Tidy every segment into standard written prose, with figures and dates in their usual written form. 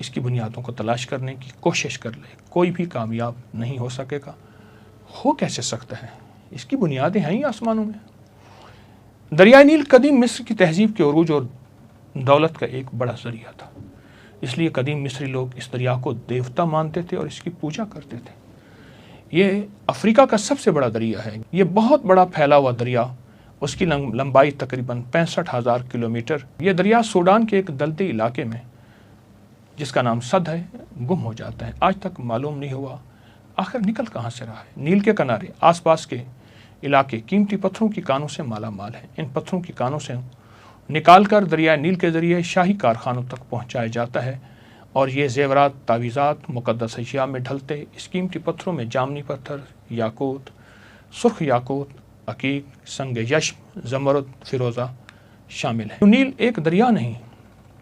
اس کی بنیادوں کو تلاش کرنے کی کوشش کر لے، کوئی بھی کامیاب نہیں ہو سکے گا۔ ہو کیسے سکتا ہے؟ اس کی بنیادیں ہیں ہی آسمانوں میں۔ دریائے نیل قدیم مصر کی تہذیب کے عروج اور دولت کا ایک بڑا ذریعہ تھا، اس لیے قدیم مصری لوگ اس دریا کو دیوتا مانتے تھے اور اس کی پوجا کرتے تھے۔ یہ افریقہ کا سب سے بڑا دریا ہے، یہ بہت بڑا پھیلا ہوا دریا، اس کی لمبائی تقریباً 65,000 کلومیٹر۔ یہ دریا سوڈان کے ایک دلدلی علاقے میں جس کا نام سد ہے گم ہو جاتا ہے، آج تک معلوم نہیں ہوا آخر نکل کہاں سے رہا ہے۔ نیل کے کنارے آس پاس کے علاقے قیمتی پتھروں کی کانوں سے مالا مال ہیں، ان پتھروں کی کانوں سے نکال کر دریائے نیل کے ذریعے شاہی کارخانوں تک پہنچایا جاتا ہے، اور یہ زیورات، تعویذات، مقدس اشیاء میں ڈھلتے اس قیمتی پتھروں میں جامنی پتھر، یاقوت، سرخ یاقوت، عقیق، سنگ یشم، زمرد، فیروزہ شامل ہیں۔ نیل ایک دریا نہیں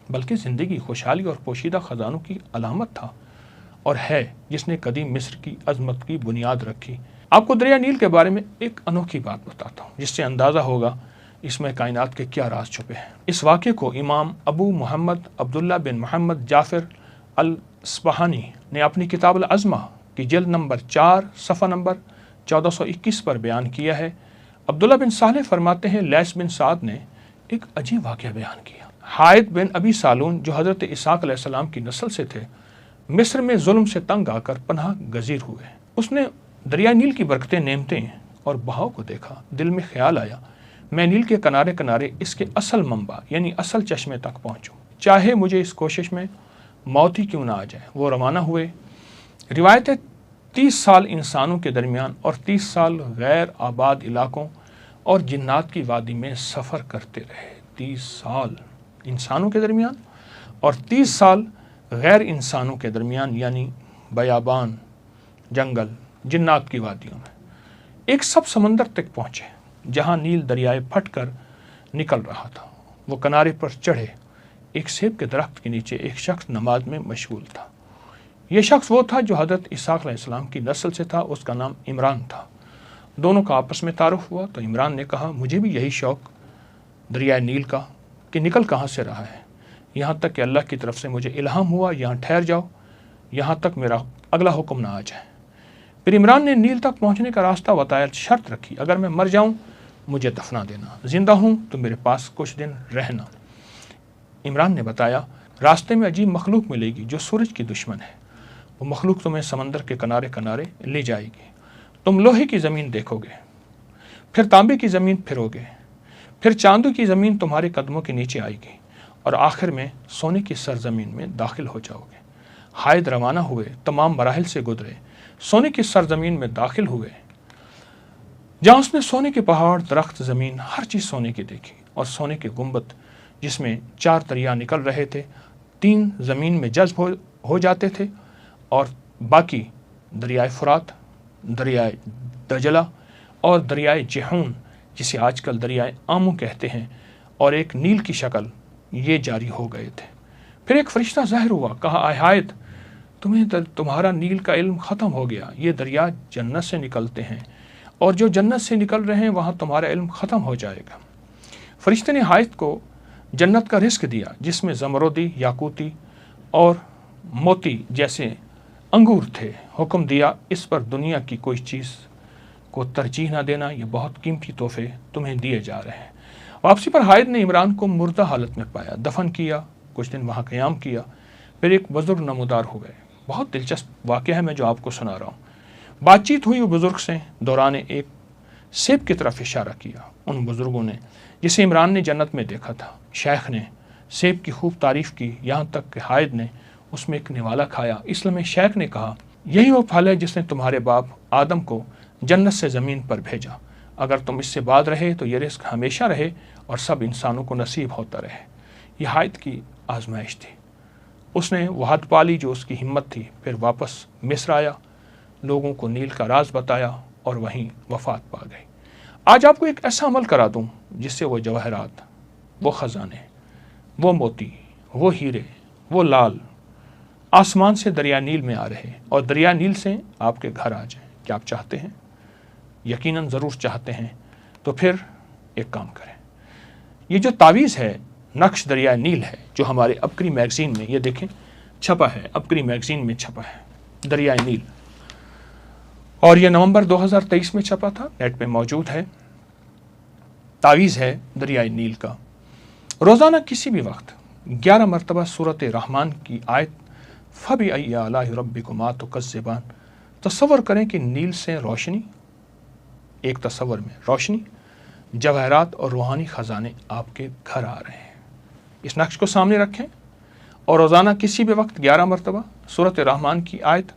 بلکہ زندگی، خوشحالی اور پوشیدہ خزانوں کی علامت تھا اور ہے، جس نے قدیم مصر کی عظمت کی بنیاد رکھی۔ آپ کو دریا نیل کے بارے میں ایک انوکھی بات بتاتا ہوں جس سے اندازہ ہوگا اس میں کائنات کے کیا راز چھپے ہیں۔ اس واقعے کو امام ابو محمد عبداللہ بن محمد جعفر الاصبہانی نے اپنی کتاب العظمہ کی جلد نمبر 4 صفحہ نمبر 1421 پر بیان کیا ہے۔ عبداللہ بن صالح فرماتے ہیں، لیث بن سعد نے ایک عجیب واقعہ بیان کیا۔ حائط بن ابی سالون جو حضرت اسحاق علیہ السلام کی نسل سے تھے، مصر میں ظلم سے تنگ آ کر پناہ گزیر ہوئے۔ اس نے دریائے نیل کی برکتیں، نعمتیں اور بہاؤ کو دیکھا، دل میں خیال آیا میں نیل کے کنارے کنارے اس کے اصل منبع یعنی اصل چشمے تک پہنچوں، چاہے مجھے اس کوشش میں موت ہی کیوں نہ آ جائے۔ وہ روانہ ہوئے۔ روایت ہے 30 سال انسانوں کے درمیان اور 30 سال غیر آباد علاقوں اور جنات کی وادی میں سفر کرتے رہے۔ 30 سال انسانوں کے درمیان اور 30 سال غیر انسانوں کے درمیان، یعنی بیابان، جنگل، جنات کی وادیوں میں۔ ایک سب سمندر تک پہنچے جہاں نیل دریائے پھٹ کر نکل رہا تھا۔ وہ کنارے پر چڑھے، ایک سیب کے درخت کے نیچے ایک شخص نماز میں مشغول تھا۔ یہ شخص وہ تھا جو حضرت اسحاق علیہ السلام کی نسل سے تھا، اس کا نام عمران تھا۔ دونوں کا آپس میں تعارف ہوا تو عمران نے کہا، مجھے بھی یہی شوق دریائے نیل کا کہ نکل کہاں سے رہا ہے، یہاں تک کہ اللہ کی طرف سے مجھے الہام ہوا یہاں ٹھہر جاؤ، یہاں تک میرا اگلا حکم نہ آ جائے۔ پھر عمران نے نیل تک پہنچنے کا راستہ بتایا، شرط رکھی، اگر میں مر جاؤں مجھے دفنا دینا، زندہ ہوں تو میرے پاس کچھ دن رہنا۔ عمران نے بتایا، راستے میں عجیب مخلوق ملے گی جو سورج کی دشمن ہے، وہ مخلوق تمہیں سمندر کے کنارے کنارے لے جائے گی، تم لوہے کی زمین دیکھو گے، پھر تانبے کی زمین پھرو گے، پھر چاندو کی زمین تمہارے قدموں کے نیچے آئے گی اور آخر میں سونے کی سرزمین میں داخل ہو جاؤ گے۔ حائد روانہ ہوئے، تمام مراحل سے گزرے، سونے کی سرزمین میں داخل ہوئے جہاں اس نے سونے کے پہاڑ، درخت، زمین، ہر چیز سونے کی دیکھی، اور سونے کے گنبد جس میں 4 دریا نکل رہے تھے، 3 زمین میں جذب ہو جاتے تھے اور باقی دریائے فرات، دریائے دجلہ اور دریائے جہون جسے آج کل دریائے آمو کہتے ہیں اور ایک نیل کی شکل، یہ جاری ہو گئے تھے۔ پھر ایک فرشتہ ظاہر ہوا، کہا، اے حائط، تمہارا نیل کا علم ختم ہو گیا، یہ دریا جنت سے نکلتے ہیں اور جو جنت سے نکل رہے ہیں وہاں تمہارا علم ختم ہو جائے گا۔ فرشتے نے حائط کو جنت کا رزق دیا جس میں زمردی، یاقوتی اور موتی جیسے انگور تھے۔ حکم دیا، اس پر دنیا کی کوئی چیز کو ترجیح نہ دینا، یہ بہت قیمتی تحفے تمہیں دیے جا رہے ہیں۔ واپسی پر حائط نے عمران کو مردہ حالت میں پایا، دفن کیا، کچھ دن وہاں قیام کیا، پھر ایک بزرگ نمودار ہو گئے۔ بہت دلچسپ واقعہ ہے میں جو آپ کو سنا رہا ہوں۔ بات چیت ہوئی وہ بزرگ سے، دوران ایک سیب کی طرف اشارہ کیا ان بزرگوں نے جسے عمران نے جنت میں دیکھا تھا۔ شیخ نے سیب کی خوب تعریف کی، یہاں تک کہ حائد نے اس میں ایک نوالا کھایا۔ اس لیے شیخ نے کہا، یہی وہ پھل ہے جس نے تمہارے باپ آدم کو جنت سے زمین پر بھیجا، اگر تم اس سے بعد رہے تو یہ رزق ہمیشہ رہے اور سب انسانوں کو نصیب ہوتا رہے۔ یہ حائط کی آزمائش تھی، اس نے وہ حد پالی جو اس کی ہمت تھی، پھر واپس مصر آیا، لوگوں کو نیل کا راز بتایا اور وہیں وفات پا گئی۔ آج آپ کو ایک ایسا عمل کرا دوں جس سے وہ جواہرات، وہ خزانے، وہ موتی، وہ ہیرے، وہ لال آسمان سے دریا نیل میں آ رہے اور دریا نیل سے آپ کے گھر آ جائیں۔ کیا آپ چاہتے ہیں؟ یقیناً ضرور چاہتے ہیں۔ تو پھر ایک کام کریں، یہ جو تعویذ ہے، نقش دریائے نیل ہے، جو ہمارے ابکری میگزین میں، یہ دیکھیں، چھپا ہے, عبقری میگزین میں چھپا ہے, دریائے نیل, اور یہ نومبر 2023 میں چھپا تھا, نیٹ پہ موجود ہے. تعویذ ہے دریائے نیل کا. روزانہ کسی بھی وقت 11 مرتبہ سورۃ رحمان کی آیت فَبِأَيِّ آلَاءِ رَبِّكُمَا تُكَذِّبَانِ. تصور کریں کہ نیل سے روشنی, ایک تصور میں روشنی, جواہرات اور روحانی خزانے آپ کے گھر آ رہے ہیں. اس نقش کو سامنے رکھیں اور روزانہ کسی بھی وقت 11 مرتبہ سورۃ رحمان کی آیت,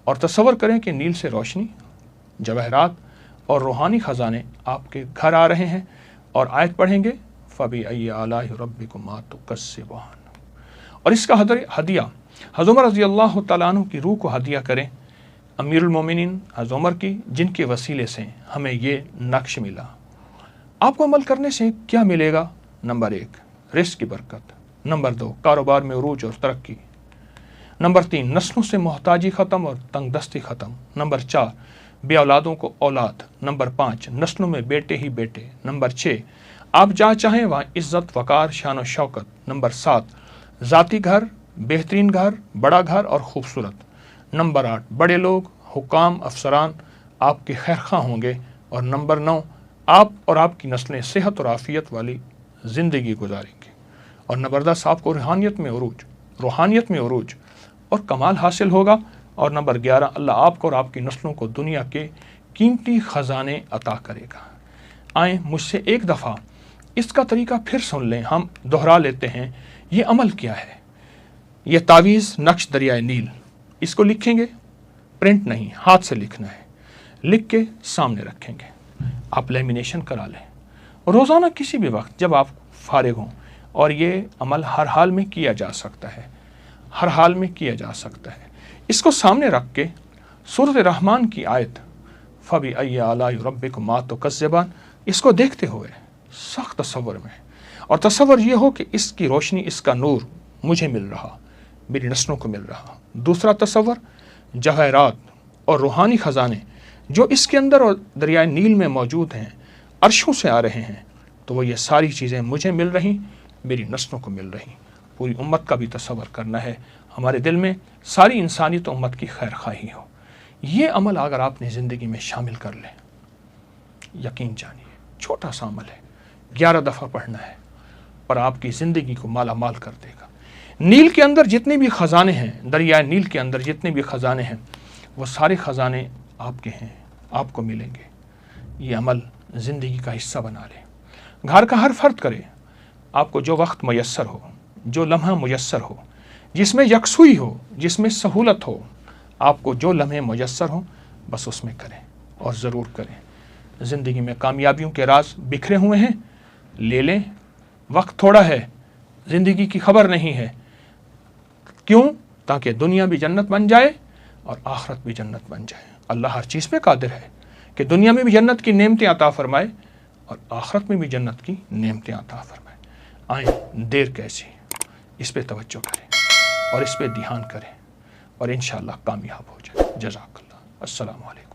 اور تصور کریں کہ نیل سے روشنی, جواہرات اور روحانی خزانے آپ کے گھر آ رہے ہیں, اور آیت پڑھیں گے فَبِأَيِّ آلَاءِ رَبِّكُمَا تُكَذِّبَانِ. اور اس کا ہدیہ حضرت عمر رضی اللہ تعالیٰ عنہ کی روح کو ہدیہ کریں, امیر المومنین حضرت عمر کی, جن کے وسیلے سے ہمیں یہ نقش ملا. آپ کو عمل کرنے سے کیا ملے گا؟ نمبر 1, رزق کی برکت. نمبر 2, کاروبار میں عروج اور ترقی. نمبر 3, نسلوں سے محتاجی ختم اور تنگ دستی ختم. نمبر 4, بے اولادوں کو اولاد. نمبر 5, نسلوں میں بیٹے ہی بیٹے. نمبر 6, آپ جہاں چاہیں وہاں عزت, وقار, شان و شوکت. نمبر 7, ذاتی گھر, بہترین گھر, بڑا گھر اور خوبصورت. نمبر 8, بڑے لوگ, حکام, افسران آپ کے خیرخواہ ہوں گے. اور نمبر 9, آپ اور آپ کی نسلیں صحت اور عافیت والی زندگی گزاریں گے. اور نمبر 10, آپ کو روحانیت میں عروج اور کمال حاصل ہوگا. اور نمبر 11, اللہ آپ کو اور آپ کی نسلوں کو دنیا کے قیمتی خزانے عطا کرے گا. آئیں مجھ سے ایک دفعہ اس کا طریقہ پھر سن لیں, ہم دہرا لیتے ہیں. یہ عمل کیا ہے؟ یہ تعویذ نقش دریائے نیل, اس کو لکھیں گے, پرنٹ نہیں, ہاتھ سے لکھنا ہے, لکھ کے سامنے رکھیں گے. آپ لیمینیشن کرا لیں روزانہ کسی بھی وقت جب آپ فارغ ہوں. اور یہ عمل ہر حال میں کیا جا سکتا ہے, ہر حال میں کیا جا سکتا ہے. اس کو سامنے رکھ کے سورۃ رحمان کی آیت فَبِأَيِّ آلَاءِ رَبِّكُمَا تُكَذِّبَانِ, اس کو دیکھتے ہوئے سخت تصور میں, اور تصور یہ ہو کہ اس کی روشنی, اس کا نور مجھے مل رہا, میری نسلوں کو مل رہا. دوسرا تصور, جواہرات اور روحانی خزانے جو اس کے اندر اور دریائے نیل میں موجود ہیں, عرشوں سے آ رہے ہیں, تو وہ یہ ساری چیزیں مجھے مل رہی, میری نسلوں کو مل رہی. پوری امت کا بھی تصور کرنا ہے, ہمارے دل میں ساری انسانیت و امت کی خیر خواہی ہو. یہ عمل اگر آپ نے زندگی میں شامل کر لیں, یقین جانیے چھوٹا سا عمل ہے, 11 دفعہ پڑھنا ہے, پر آپ کی زندگی کو مالا مال کر دے گا. نیل کے اندر جتنے بھی خزانے ہیں, دریائے نیل کے اندر جتنے بھی خزانے ہیں, وہ سارے خزانے آپ کے ہیں, آپ کو ملیں گے. یہ عمل زندگی کا حصہ بنا لیں. گھر کا ہر فرد کرے, آپ کو جو وقت میسر ہو, جو لمحہ میسر ہو, جس میں یکسوئی ہو, جس میں سہولت ہو, آپ کو جو لمحے میسر ہوں بس اس میں کریں, اور ضرور کریں. زندگی میں کامیابیوں کے راز بکھرے ہوئے ہیں, لے لیں. وقت تھوڑا ہے, زندگی کی خبر نہیں ہے. کیوں؟ تاکہ دنیا بھی جنت بن جائے اور آخرت بھی جنت بن جائے. اللہ ہر چیز پہ قادر ہے کہ دنیا میں بھی جنت کی نعمتیں عطا فرمائے اور آخرت میں بھی جنت کی نعمتیں عطا فرمائے. آئیں, دیر کیسی, اس پہ توجہ کریں اور اس پہ دھیان کریں, اور انشاءاللہ کامیاب ہو جائیں. جزاک اللہ. السلام علیکم.